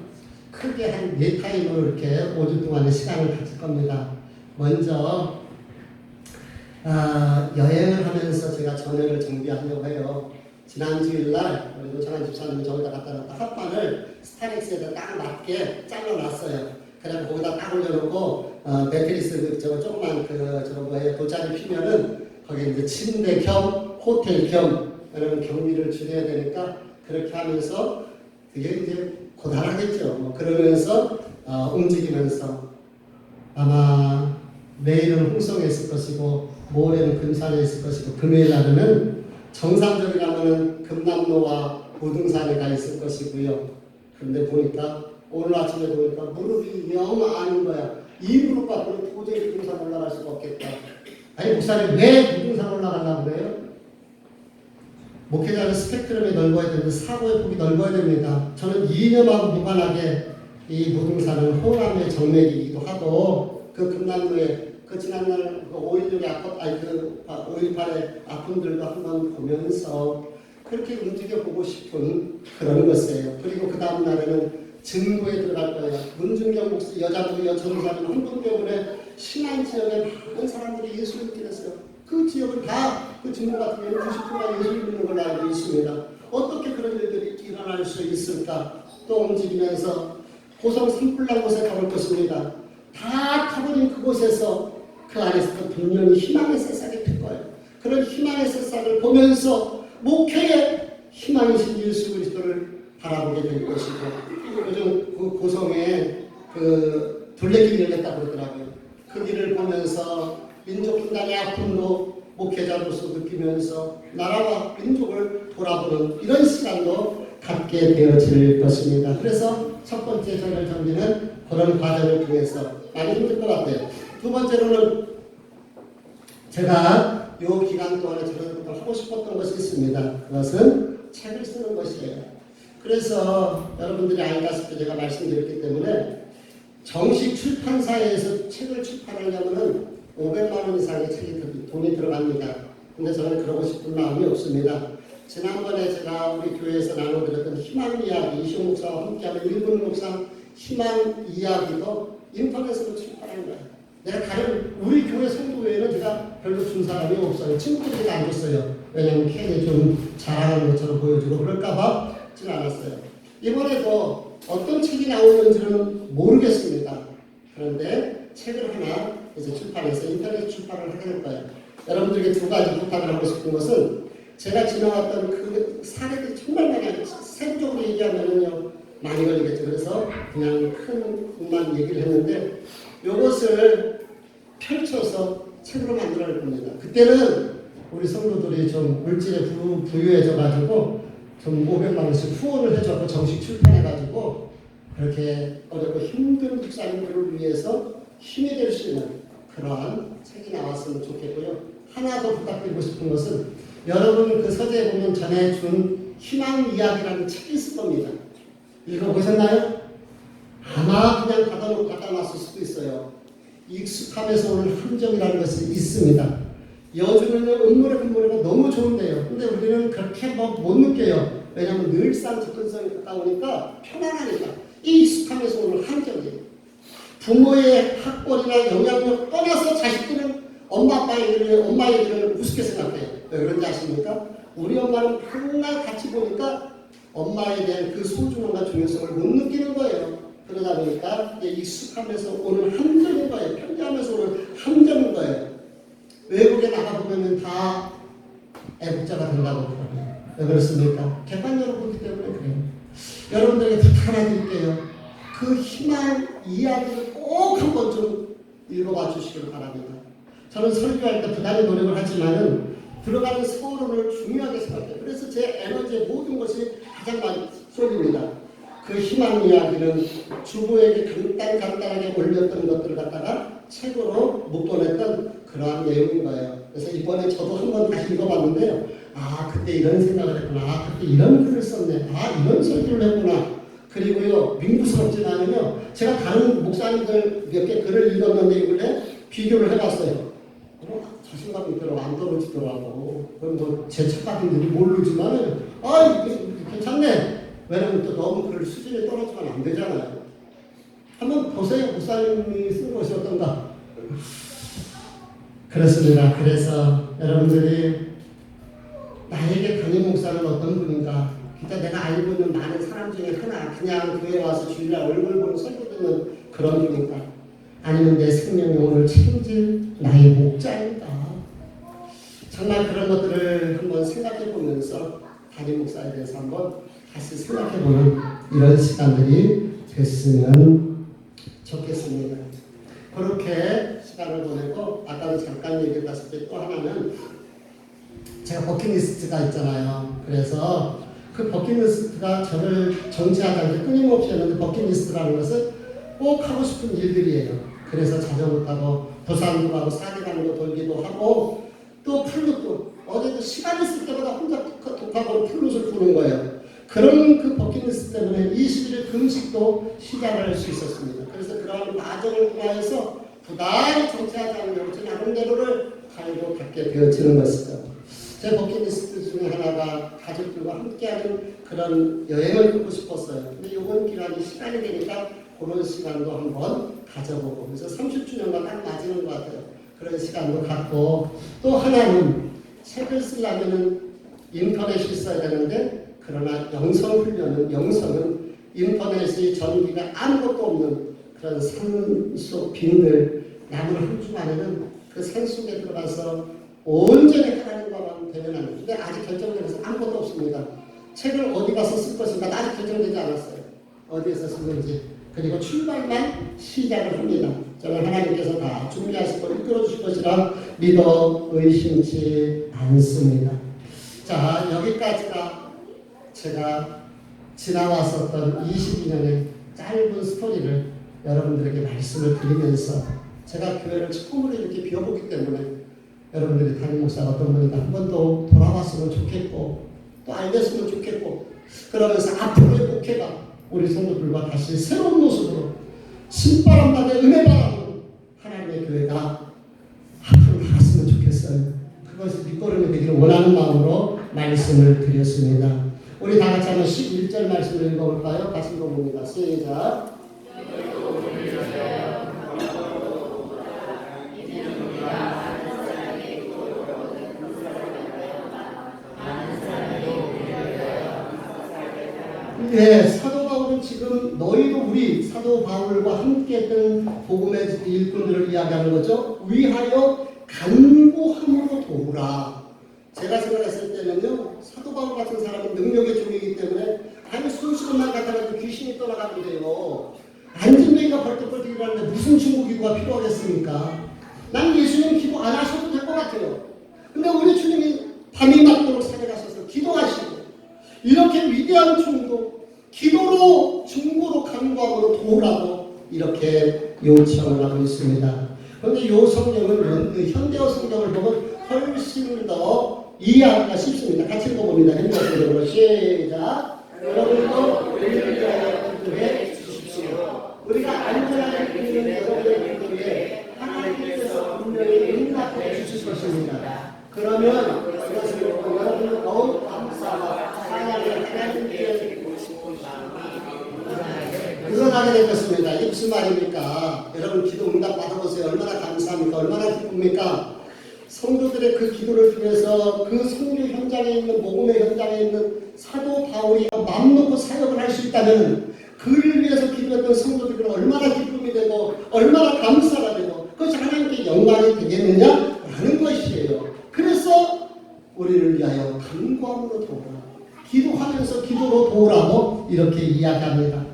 크게 한 4타임으로 이렇게 5주 동안의 시간을 가질 겁니다. 먼저 여행을 하면서 제가 전열을 정비하려고 해요. 지난 주일날 우리 노창환 집사님이 저기다 갖다 놨다 핫판을 스타렉스에다 딱 맞게 잘라놨어요. 그래서 거기다 딱 올려놓고 매트리스 저거 조그만 저거 뭐에 돗자리 피면은 거기 이제 침대 겸 호텔 겸 이런 경비를 줄여야 되니까 그렇게 하면서 그게 이제 고단하겠죠. 뭐 그러면서 움직이면서 아마 내일은 홍성에 있을 것이고 모레는 금산에 있을 것이고 금요일 날은 정상적이라면 금남로와 우등산에 가 있을 것이고요. 근데 보니까 오늘 아침에 보니까 무릎이 영 아닌 거야. 이 무릎 갖고는 도저히 우등산 올라갈 수가 없겠다. 아니 목사님 왜 우등산 올라가려고 그래요? 목회자는 스펙트럼이 넓어야 되는데 사고의 폭이 넓어야 됩니다. 저는 이념하고 무관하게 이 무등산은 호남의 정맥이기도 하고 그 금남로에 그 지난날 그 5.16의 5.18의 아픔들도 한번 보면서 그렇게 움직여 보고 싶은 그런 것이에요. 그리고 그 다음 날에는 증거에 들어갈 거예요. 문준경 목사 여자분 여전사님 한 분 때문에 신안 지역에 많은 사람들이 예수를 믿었어요. 그 지역은 다 그 증거 같은 경우는 90%가 예수를 믿는 걸로 알고 있습니다. 어떻게 그런 일들이 일어날 수 있을까? 또 움직이면서 고성 산불난 곳에 가볼 것입니다. 다 타버린 그곳에서 그 안에서 분명히 희망의 새싹이 필 거예요. 그런 희망의 새싹을 보면서 목회의 희망이신 예수 그리스도를 바라보게 될 것이고 요즘 그 고성에 그 둘레길이 열렸다고 그러더라고요. 그 길을 보면서 민족 분단의 아픔도 목회자로서 느끼면서 나라와 민족을 돌아보는 이런 시간도 갖게 되어질 것입니다. 그래서 첫 번째 전열 정비는 그런 과정을 통해서 많이 힘들 것 같아요. 두 번째로는 제가 이 기간 동안에 저는 하고 싶었던 것이 있습니다. 그것은 책을 쓰는 것이에요. 그래서 여러분들이 알다시피 제가 말씀드렸기 때문에 정식 출판사에서 책을 출판하려면 500만 원 이상의 돈이 들어갑니다. 근데 저는 그러고 싶은 마음이 없습니다. 지난번에 제가 우리 교회에서 나눠드렸던 희망 이야기, 이시호 목사와 함께하는 일본 목상 희망 이야기도 인터넷으로 출판한 거예요. 내가 다른 우리 교회 성도 외에는 제가 별로 준 사람이 없어요. 친구들이 안 줬어요. 왜냐면 괜히 좀 잘하는 것처럼 보여주고 그럴까봐 지 않았어요. 이번에도 어떤 책이 나오는지는 모르겠습니다. 그런데 책을 하나 이제 출판해서 인터넷 출판을 하게 될 거예요. 여러분들에게 두 가지 부탁을 하고 싶은 것은 제가 지나왔던 그 사례들이 정말 많아요. 세부적으로 얘기하면은요 많이 걸리겠죠. 그래서 그냥 큰 것만 얘기를 했는데 이것을 펼쳐서 책으로 만들어낼 겁니다. 그때는 우리 성도들이 좀 물질에 부유해져가지고 좀 500만 원씩 후원을 해줘서 정식 출판해가지고 그렇게 어렵고 힘든 목사님들을 위해서 힘이 될 수 있는 그러한 책이 나왔으면 좋겠고요. 하나 더 부탁드리고 싶은 것은 여러분 그 서재에 보면 전해준 희망 이야기라는 책이 있을 겁니다. 읽어보셨나요? 아마 그냥 갖다 놨을 수도 있어요. 익숙함에서 오는 함정이라는 것이 있습니다. 여주는 음모래 금모래가 너무 좋은데요. 근데 우리는 그렇게 못 느껴요. 왜냐하면 늘상 접근성이 있다 보니까 편안하니까. 이 익숙함에서 오는 함정이에요. 부모의 학벌이나 영향력 떠나서 자식들은 엄마 얘기를 우습게 생각해요. 왜 그런지 아십니까? 우리 엄마는 맨날 같이 보니까 엄마에 대한 그 소중함과 중요성을 못 느끼는 거예요. 그러다 보니까 익숙함에서 오는 함정인 거예요. 편리하면서 오는 함정인 거예요. 외국에 나가보면 다 애국자가 된다고 그러고요. 왜 그렇습니까? 객관적으로 보기 때문에 그래요. 여러분들에게 부탁 하나 드릴게요. 그 희망 이야기를 꼭 한번 좀 읽어봐 주시길 바랍니다. 저는 설교할 때 부단히 노력을 하지만은 들어가는 서론을 중요하게 생각해요. 그래서 제 에너지의 모든 것이 가장 많이 쏠립니다. 그 희망 이야기는 주부에게 간단하게 올렸던 것들을 갖다가 책으로 묶어냈던 그러한 내용인 거예요. 그래서 이번에 저도 한번 다시 읽어봤는데요. 아, 그때 이런 생각을 했구나. 아, 그때 이런 글을 썼네. 아, 이런 설교를 했구나. 그리고요, 민구스럽지만은요, 제가 다른 목사님들 몇 개 글을 읽었는데 이번에 비교를 해봤어요. 자신감이 별로 안 떨어지더라고. 그럼 뭐 제 착각인지 모르지만은, 아, 이게 괜찮네. 왜냐면 또 너무 그 수준이 떨어지면 안 되잖아요. 한번 보세요. 목사님이 쓴 것이 어떤가. 그렇습니다. 그래서 여러분들이 나에게 담임 목사는 어떤 분인가. 진짜 내가 알고 있는 많은 사람 중에 하나, 그냥 교회 와서 주일날 얼굴 보고 설교 듣는 그런 분인가. 아니면 내 생명이 오늘 책임질 나의 목자인가. 정말 그런 것들을 한번 생각해 보면서 담임 목사에 대해서 한번 다시 생각해 보는 이런 시간들이 됐으면 좋겠습니다. 그렇게 시간을 보내고 아까도 잠깐 얘기했다시피 또 하나는 제가 버킷리스트가 있잖아요. 그래서 그 버킷리스트가 저를 정치하지 않게 끊임없이 했는데 버킷리스트라는 것은 꼭 하고 싶은 일들이에요. 그래서 자전거 타고 부산도 가고 사대강도 돌기도 하고 또 플룻도 어제도 시간 있을 때마다 혼자 독학으로 플룻을 부는 거예요. 그런 그 버킷리스트 때문에 21일 금식도 시작을 할 수 있었습니다. 그래서 그러한 과정을 통해서 부단히 정치하지 않으려고 제 나름대로를 달고 갖게 되어지는 것이죠. 제 버킷리스트 중에 하나가 가족들과 함께하는 그런 여행을 가고 싶었어요. 근데 이번 기간이 시간이 되니까 그런 시간도 한번 가져보고 그래서 30주년과 딱 맞는 것 같아요. 그런 시간도 갖고 또 하나는 책을 쓰려면 인터넷이 있어야 되는데 그러나 영성은 인터넷이 전기가 아무것도 없는 그런 산속 빈들 남은 한 주간에는 그 산속에 들어가서 온전히 하나님과만 대면하는 근데 아직 결정돼서 아무것도 없습니다. 책을 어디 가서 쓸 것인가 아직 결정되지 않았어요. 어디에서 쓰는지. 그리고 출발만 시작을 합니다. 저는 하나님께서 다 준비하시고 이끌어 주실 것이라 믿어 의심치 않습니다. 자, 여기까지가 제가 지나왔었던 22년의 짧은 스토리를 여러분들에게 말씀을 드리면서 제가 교회를 처음으로 이렇게 비워보기 때문에 여러분들이 담임 목사가 어떤 분인가 한 번 더 돌아왔으면 좋겠고 또 알렸으면 좋겠고 그러면서 앞으로의 목회가 우리 성도들과 다시 새로운 모습으로 신바람만의 은혜바람으로 하나님의 교회가 앞으로 나갔으면 좋겠어요. 그것이 밑거름이 되기를 원하는 마음으로 말씀을 드렸습니다. 우리 다 같이 한번 11절 말씀을 읽어볼까요? 같이 읽어봅니다. 시작. 네, 사도 바울은 지금 너희도 우리 사도 바울과 함께했던 복음의 일꾼들을 이야기하는 거죠. 위하여 간구함으로 도우라. 제가 생각했을 때는요, 사도 바울 같은 사람은 능력의 종이기 때문에 아니 순수금만 갖다가 귀신이 떠나가면 돼요. 안진뱅이가 벌떡벌떡 일하는데 무슨 중보기도가 필요하겠습니까? 난 예수님 기도 안 하셔도 될 것 같아요. 근데 우리 주님이 밤이 맞도록 산에가셔서 기도하시고 이렇게 위대한 중도 기도로 중보로 간구함으로 도우라고 이렇게 요청을 하고 있습니다. 그런데 이 성경은 현대어 성경을 보면 훨씬 더 이해하기가 쉽습니다. 같이 읽어봅니다. 현대어 성경으로 시작. 여러분도 우리를 위하여 기도해 주십시오. 우리가 되겠습니다. 이게 무슨 말입니까? 여러분 기도 응답 받아보세요. 얼마나 감사합니까? 얼마나 기쁩니까? 성도들의 그 기도를 통해서 그 성교 현장에 있는 복음의 현장에 있는 사도 바울이 마음 놓고 사역을 할 수 있다면 그를 위해서 기도했던 성도들은 얼마나 기쁨이 되고 얼마나 감사가 되고 그것이 하나님께 영광이 되겠느냐라는 것이에요. 그래서 우리를 위하여 간구함으로 도우라. 기도하면서 기도로 도우라고 이렇게 이야기합니다.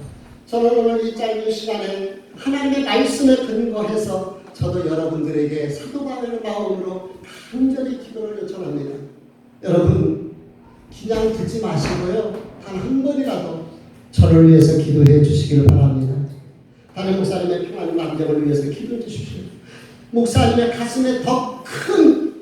저는 오늘 이 짧은 시간에 하나님의 말씀에 근거해서 저도 여러분들에게 사도 바울의 마음으로 간절히 기도를 요청합니다. 여러분 그냥 듣지 마시고요. 단 한 번이라도 저를 위해서 기도해 주시기를 바랍니다. 다른 목사님의 평안의 만족을 위해서 기도해 주십시오. 목사님의 가슴에 더 큰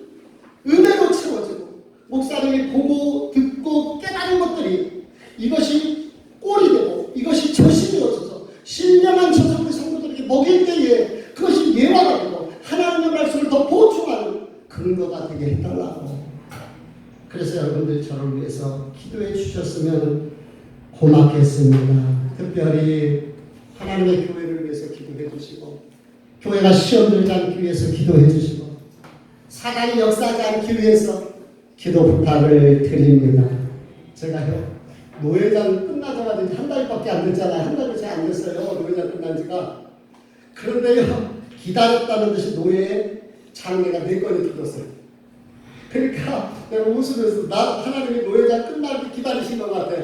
은혜로 채워지고 목사님이 보고 듣고 깨달은 것들이 이것이 꼴이 되고 이것이 젖이 되어져서 신령한 젖을 우리 성도들에게 먹일 때에 그것이 예화가 되고 하나님의 말씀을 더 보충하는 근거가 되게 해달라고. 그래서 여러분들이 저를 위해서 기도해 주셨으면 고맙겠습니다. 특별히 하나님의 교회를 위해서 기도해 주시고 교회가 시험 들지 않기 위해서 기도해 주시고 사단이 역사하지 않기 위해서 기도 부탁을 드립니다. 제가요 노회장 끝나자마자 한 달밖에 안 됐잖아요. 한 달이 채 안 됐어요. 노회장 끝난 지가. 그런데요 기다렸다는 듯이 노회에 장례가 4건이 터졌어요. 그러니까 내가 웃으면서 나 하나님이 노회장 끝나기 기다리신 것 같아.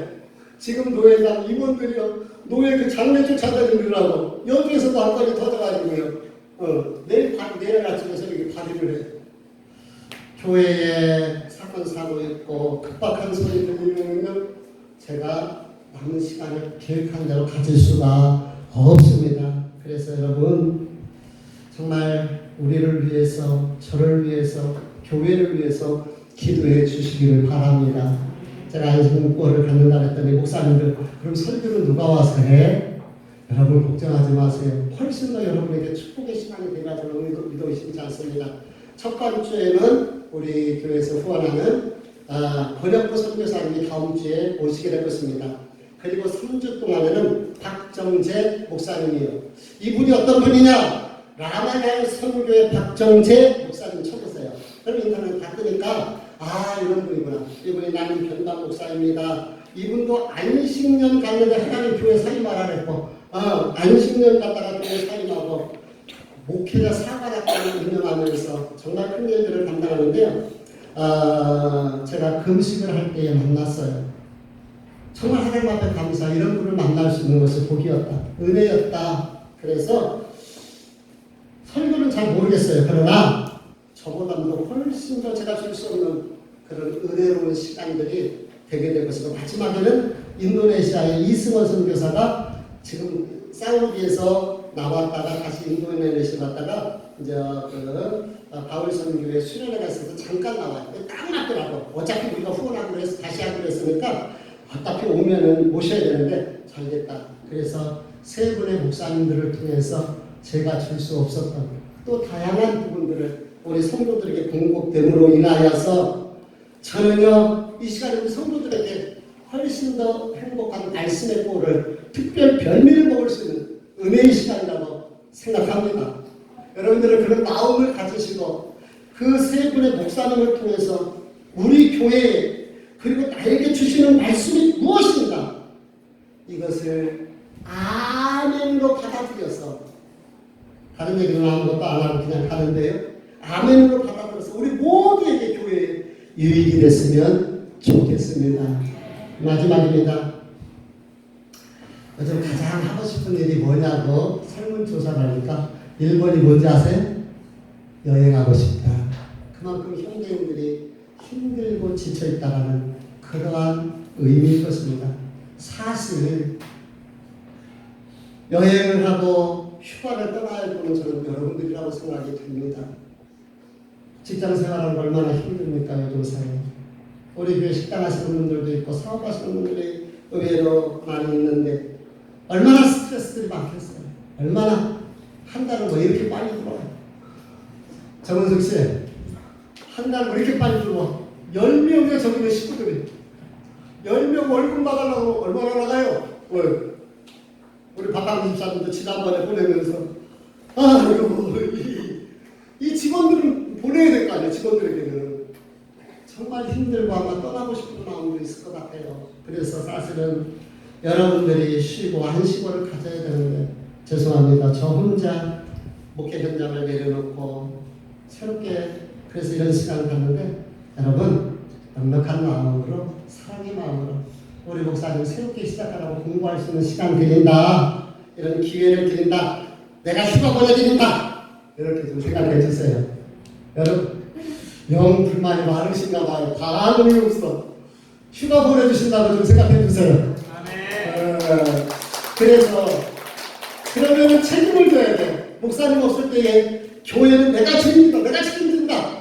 지금 노회장 임원들이요 노회 그 장례 쫓아다니느라고 여기에서도 한 건이 터져가지고요. 내일 아침에 저녁에 발의를 해. 교회에 사건 사고 있고 급박한 소리 들리면 제가 남은 시간을 계획한 대로 가질 수가 없습니다. 그래서 여러분 정말 우리를 위해서 저를 위해서 교회를 위해서 기도해 주시기를 바랍니다. 제가 안식년을 갖는다 했더니 목사님들 그럼 설교는 누가 와서 해? 여러분 걱정하지 마세요. 훨씬 더 여러분에게 축복의 시간이 되리라 저는 믿어 의심치 않습니다. 첫 번째는 우리 교회에서 후원하는 권혁부 선교사님이 다음 주에 오시게 될 것입니다. 그리고 3주 동안에는 박정재 목사님이요. 이분이 어떤 분이냐? 라마냐의 선교의 박정재 목사님 쳐보세요. 그럼 인터넷 봤으니까 이런 분이구나. 이분이 나는 변방 목사입니다. 이분도 안식년 갔는데 하나님 교회 사임하라 그랬고 안식년 갔다가 교회 사임하고 목회자 사관학과를 운영하면서 정말 큰 일들을 감당하는데요. 제가 금식을 할 때에 만났어요. 정말 하나님 앞에 감사. 이런 분을 만날 수 있는 것이 복이었다. 은혜였다. 그래서 설교는 잘 모르겠어요. 그러나 저보다도 훨씬 더 제가 줄 수 없는 그런 은혜로운 시간들이 되게 될 것이고 마지막에는 인도네시아의 이승원 선교사가 지금 사우디에서 나왔다가 다시 인도네시아 갔다가 이제 바울 선교회 수련회 갔을 때 잠깐 나와요. 딱 맞더라고. 어차피 우리가 후원하기로 해서 다시 하기로 했으니까 어차피 오면은 모셔야 되는데 잘 됐다. 그래서 세 분의 목사님들을 통해서 제가 줄 수 없었던 또 다양한 부분들을 우리 성도들에게 공급됨으로 인하여서 저는요 이 시간에 우리 성도들에게 훨씬 더 행복한 말씀의 꼴을 특별 별미를 먹을 수 있는 은혜의 시간이라고 생각합니다. 여러분들은 그런 마음을 가지시고 그 세 분의 목사님을 통해서 우리 교회에 그리고 나에게 주시는 말씀이 무엇인가 이것을 아멘으로 받아들여서 다른 얘기는 아무것도 안 하고 그냥 가는데요. 아멘으로 받아들여서 우리 모두에게 교회에 유익이 됐으면 좋겠습니다. 마지막입니다. 요즘 가장 하고 싶은 일이 뭐냐고 설문조사를 하니까 1번이 뭔지 아세요? 여행하고 싶다. 그만큼 형제님들이 힘들고 지쳐있다라는 그러한 의미일 것입니다. 사실 여행을 하고 휴가를 떠나야 할 분은 저는 여러분들이라고 생각이 듭니다. 직장 생활은 얼마나 힘듭니까 요즘 사회. 우리 교회 식당 하시는 분들도 있고 사업하시는 분들이 의외로 많이 있는데 얼마나 스트레스들이 많겠어요. 얼마나 한 달은 왜 이렇게 빨리 들어와요. 정은숙 씨 한 달은 왜 이렇게 빨리 들어와. 10명의 저기는 식구들이 10명 월급 받으려고 얼마나 나가요? 우리 박강진 집사님도 지난번에 보내면서 아이고 이 직원들을 보내야 될 거 아니에요. 직원들에게는 정말 힘들고 아마 떠나고 싶은 마음도 있을 것 같아요. 그래서 사실은 여러분들이 쉬고 안식을 가져야 되는데 죄송합니다. 저 혼자 목회 현장을 내려놓고 새롭게 그래서 이런 시간을 갖는데 여러분 넉넉한 마음으로 사랑의 마음으로 우리 목사님 새롭게 시작하라고 공부할 수 있는 시간 드린다. 이런 기회를 드린다. 내가 휴가 보내드린다. 이렇게 좀 생각해 주세요. 여러분 영 불만이 많으신가 봐요. 다 의미 없어. 휴가 보내주신다고 좀 생각해 주세요. 그래서 그러면 책임을 져야 돼. 목사님 없을 때에 교회는 내가 책임진다. 내가 책임진다.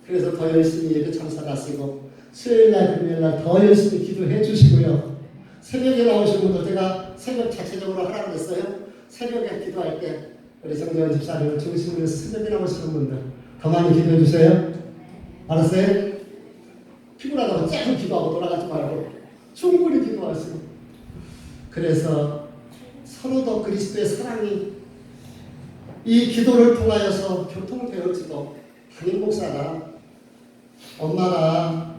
그래서 더 열심히 예배 참석하시고 수요일날 금요일날 더 열심히 기도해 주시고요. 새벽에 나오신 분들 제가 새벽 자체적으로 하라고 했어요. 새벽에 기도할 때 우리 정재원 집사님을 중심으로 해서 새벽에 나오시는 분들 더 많이 기도해 주세요. 알았어요? 피곤하다고 쫙 기도하고 돌아가지 말고 충분히 기도하시고 그래서 서로도 그리스도의 사랑이 이 기도를 통하여서 교통되어지고 담임 목사가 엄마가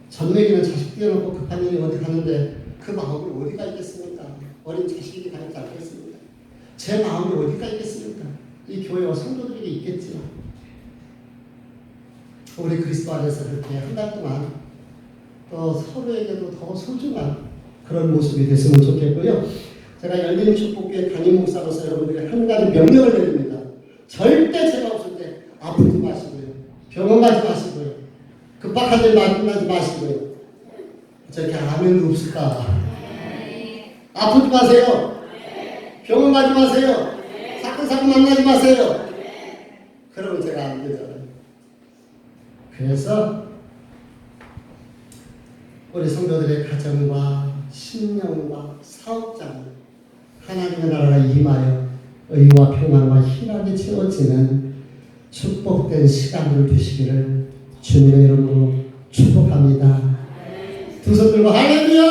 전내기는 자식 띄워놓고 급한 일이 어디 가는데 그 마음이 어디가 있겠습니까? 어린 자식이 가지 않겠습니까? 제 마음이 어디가 있겠습니까? 이 교회와 성도들에게 있겠지만 우리 그리스도 안에서 이렇게 한 달 동안 또 서로에게도 더 소중한 그런 모습이 됐으면 좋겠고요. 제가 열린 축복교회 담임 목사로서 여러분들에게 한 가지 명령을 드립니다. 절대 제가 없을 때 아프지 마시고요. 병원 가지 마시고요. 급박한 일 만나지 마시고요. 저렇게 아멘도 없을까? 아프지 마세요. 병원 가지 마세요. 사건 만나지 마세요. 그러면 제가 안 되잖아요. 그래서 우리 성도들의 가정과 신령과 사업장을 하나님의 나라가 임하여 의와 평안과 희락이 채워지는 축복된 시간을 되시기를 주님의 이름으로 축복합니다. 두 손 들고 할렐루야!